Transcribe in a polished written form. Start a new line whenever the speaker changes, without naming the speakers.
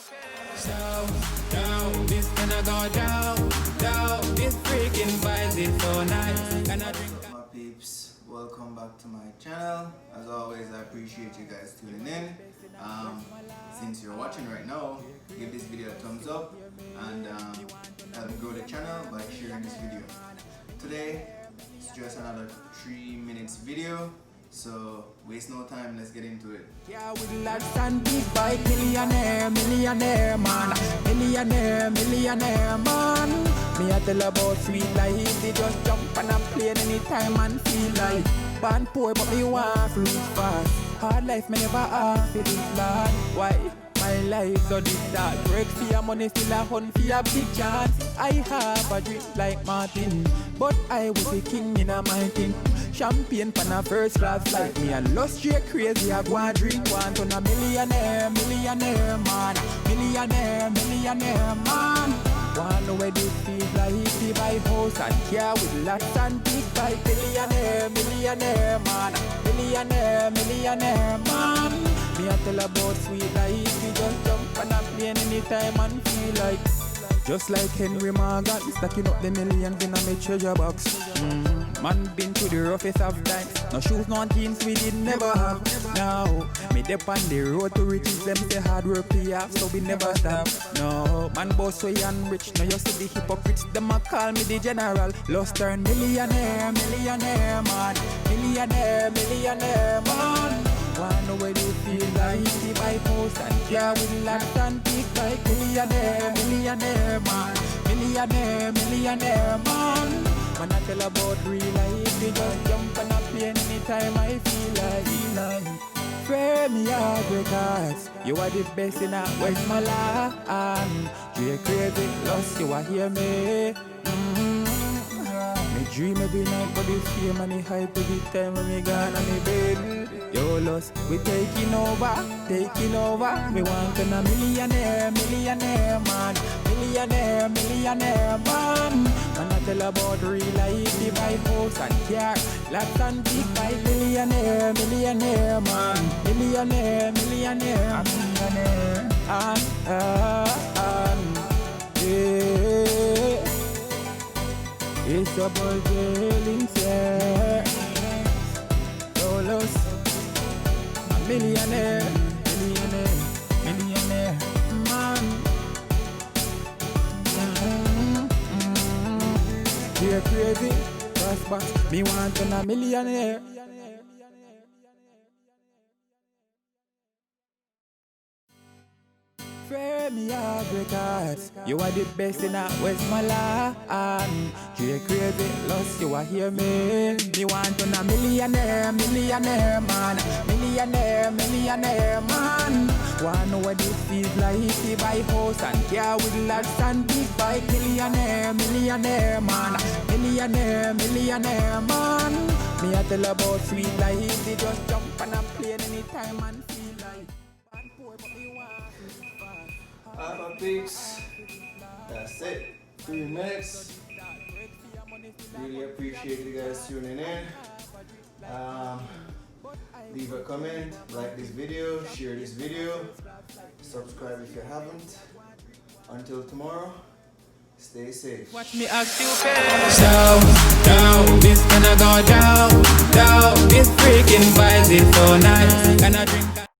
Down, this gonna go down. This freaking vibes is so nice. Gonna drink.
What's up, my peeps? Welcome back to my channel. As always, I appreciate you guys tuning in. Since you're watching right now, give this video a thumbs up and help me grow the channel by sharing this video. Today, it's just another 3 minutes video. So waste no time, let's get into it.
Yeah, with lads and big bike, millionaire man, millionaire man. Me I tell about sweet life, they just jump on a plane anytime and feel like. Born poor but me want to reach fast. Hard life me never have to live long. Why? My life so this dark. Work for your money, still a hunt for a big chance. I have a drink like Martin, but I was the king in a mountain. Champagne pan a first class flight. Me a lost straight crazy. I go and drink one ton a millionaire man, millionaire man. Wanna know where this feels like? He buy house and car with lots and big bike. Millionaire man, millionaire man. Me a tell about sweet life. We just jump on a plane anytime and feel like. Just like Henry Morgan, stacking up the millions in a me treasure box. Man been through the roughest of times. No shoes, no jeans, we did never have. Now, me dep on the road to riches. Them say hard work pay off, so we never stop. No, man boss way and rich. Now you see the hypocrites, them a call me the general. Lost turn millionaire man, millionaire man. Wanna know where you feel like? He buy house and car with lots and big bike. Millionaire man, millionaire man. Man I tell about real life, we just jump on a plane anytime I feel like. Frame me out records, you are the best in a Westmoreland. You crazy, lost, you are hear me. Me dream every night for this fame and the hype every time when me gone on the bed. Yo lost, we taking over. Me want a millionaire man, millionaire man. Man I tell about real life, he buy house and car, lots and big bike. Millionaire man, millionaire. Yeah. It's a boy feeling sad. Solos, a millionaire man. You're crazy, fast, me want a millionaire. Frame me out records, you are the best in a Westmoreland. You're crazy, lost, you are hear me. Me want a millionaire man, millionaire man. Wanna know what this feels like? He buy house and car with lots and big bike. Millionaire man, millionaire man. Me I tell about sweet life, they just jump on a plane anytime and feel like. Born poor but me want.
Alright, my peeps, that's it. 3 minutes. Really appreciate you guys tuning in. Leave a comment, like this video, share this video, subscribe if you haven't. Until tomorrow, stay safe.
Watch me act you down, this gonna go down. This freaking vibes is so nice. Gonna drink